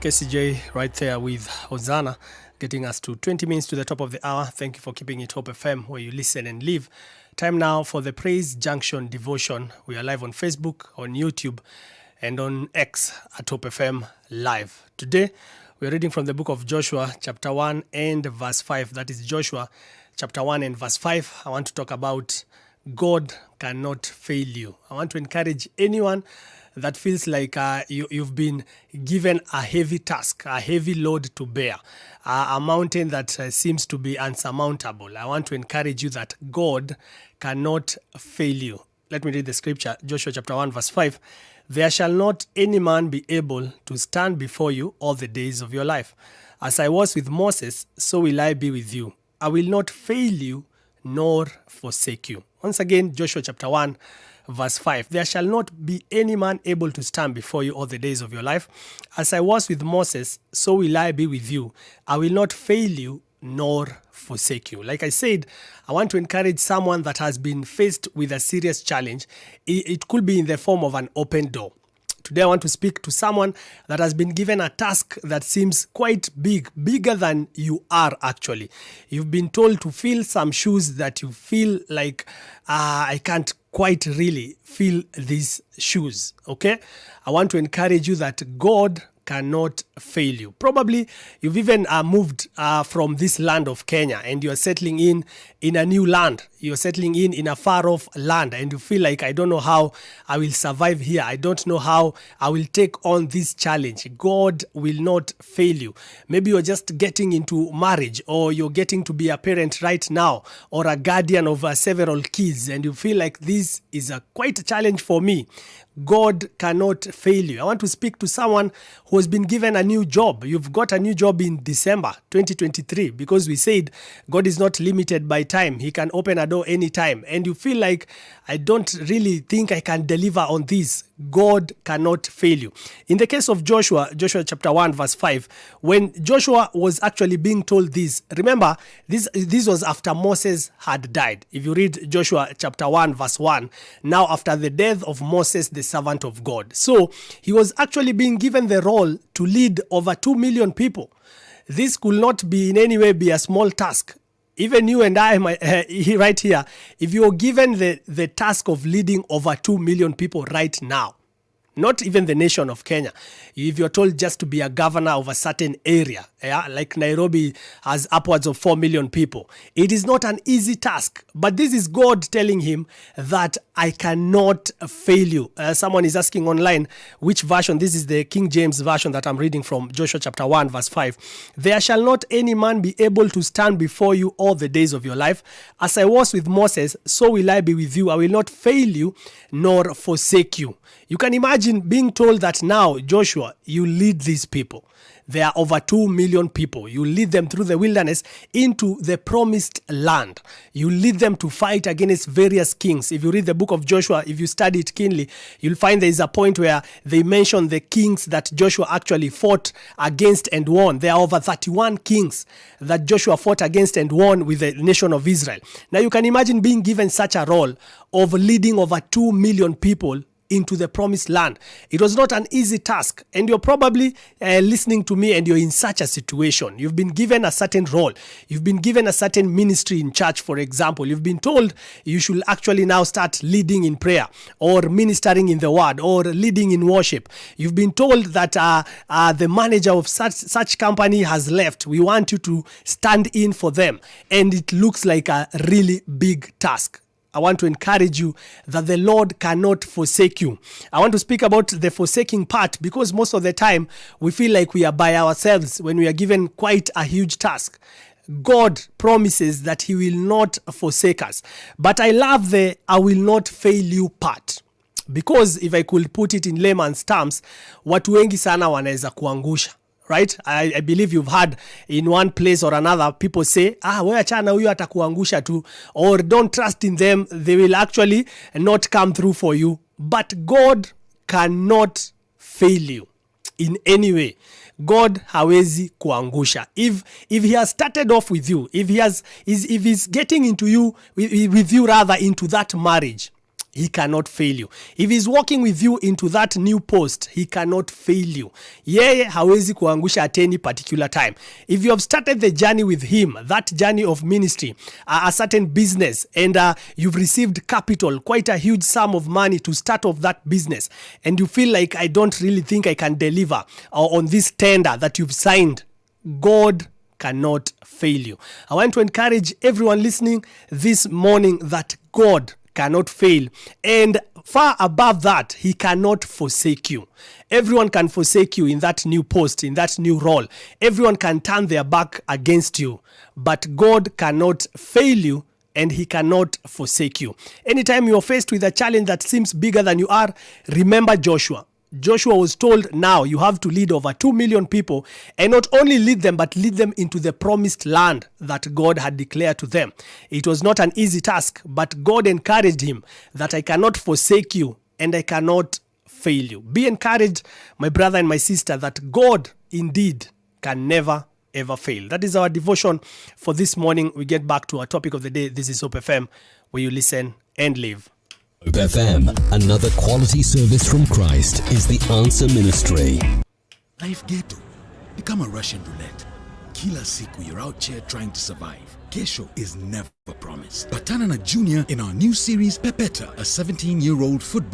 KCJ right there with Hosanna, getting us to 20 minutes to the top of the hour. Thank you for keeping it Hope FM, where you listen and live. Time now for the Praise Junction devotion. We are live on Facebook, on YouTube, and on X at Hope FM Live. Today, we are reading from the book of Joshua, chapter 1 and verse 5. That is Joshua, chapter 1 and verse 5. I want to talk about God cannot fail you. I want to encourage anyone that feels like you've been given a heavy task, a heavy load to bear, a mountain that seems to be unsurmountable. I want to encourage you that God cannot fail you. Let me read the scripture, Joshua chapter 1 verse 5. There shall not any man be able to stand before you all the days of your life. As I was with Moses, so will I be with you. I will not fail you nor forsake you. Once again, Joshua chapter 1 verse 5. There shall not be any man able to stand before you all the days of your life. As I was with Moses, so will I be with you. I will not fail you nor forsake you. Like I said, I want to encourage someone that has been faced with a serious challenge. It could be in the form of an open door. Today I want to speak to someone that has been given a task that seems quite big, bigger than you are actually. You've been told to fill some shoes that you feel like, I can't quite really fill these shoes, okay? I want to encourage you that God cannot fail you. Probably you've even moved from this land of Kenya and you're settling in a new land. You're settling in a far off land and you feel like, I don't know how I will survive here. I don't know how I will take on this challenge. God will not fail you. Maybe you're just getting into marriage, or you're getting to be a parent right now, or a guardian of several kids, and you feel like this is quite a challenge for me. God cannot fail you. I want to speak to someone who has been given a new job. You've got a new job in December 2023, because we said God is not limited by time. He can open a door anytime. And you feel like, I don't really think I can deliver on this. God cannot fail you. In the case of Joshua chapter 1 verse 5, when Joshua was actually being told this, remember, this was after Moses had died. If you read Joshua chapter 1 verse 1, now after the death of Moses, the servant of God. So he was actually being given the role to lead over 2 million people. This could not be in any way be a small task. Even you and I, right here, if you're given the task of leading over 2 million people right now, not even the nation of Kenya, if you're told just to be a governor of a certain area, like Nairobi has upwards of 4 million people, it is not an easy task. But this is God telling him that I cannot fail you. Someone is asking online which version. This is the King James version that I'm reading from, Joshua chapter 1 verse 5. There shall not any man be able to stand before you all the days of your life. As I was with Moses, so will I be with you. I will not fail you nor forsake you. You can imagine being told that now, Joshua, you lead these people. There are over 2 million people. You lead them through the wilderness into the promised land. You lead them to fight against various kings. If you read the book of Joshua, if you study it keenly, you'll find there is a point where they mention the kings that Joshua actually fought against and won. There are over 31 kings that Joshua fought against and won with the nation of Israel. Now you can imagine being given such a role of leading over 2 million people into the promised land. It was not an easy task, and you're probably listening to me and you're in such a situation. You've been given a certain role. You've been given a certain ministry in church, for example. You've been told you should actually now start leading in prayer, or ministering in the word, or leading in worship. You've been told that the manager of such company has left. We want you to stand in for them, and it looks like a really big task. I want to encourage you that the Lord cannot forsake you. I want to speak about the forsaking part, because most of the time we feel like we are by ourselves when we are given quite a huge task. God promises that he will not forsake us. But I love the I will not fail you part. Because if I could put it in layman's terms, watu wengi sana wanaweza kuangusha. Right? I believe you've heard in one place or another people say, wewe achana huyu atakuangusha tu, or don't trust in them, they will actually not come through for you. But God cannot fail you in any way. God hawezi kuangusha. If he has started off with you, if he's getting into you with you rather into that marriage, he cannot fail you. If he's walking with you into that new post, he cannot fail you. Yeye hawezi kuangusha at any particular time. If you have started the journey with him, that journey of ministry, a certain business, and you've received capital, quite a huge sum of money to start off that business, and you feel like, I don't really think I can deliver on this tender that you've signed, God cannot fail you. I want to encourage everyone listening this morning that God cannot fail, and far above that, he cannot forsake you. Everyone can forsake you in that new post, in that new role. Everyone can turn their back against you, but God cannot fail you, and he cannot forsake you. Anytime you are faced with a challenge that seems bigger than you are, remember Joshua. Joshua was told, now you have to lead over 2 million people, and not only lead them, but lead them into the promised land that God had declared to them. It was not an easy task, but God encouraged him that I cannot forsake you and I cannot fail you. Be encouraged, my brother and my sister, that God indeed can never ever fail. That is our devotion for this morning. We get back to our topic of the day. This is Hope FM, where you listen and live. Hope FM, another quality service from Christ, is the answer ministry. Life ghetto. Become a Russian roulette. Kila siku you're out here trying to survive. Kesho is never promised. Patana na Junior in our new series Pepeta, a 17-year-old football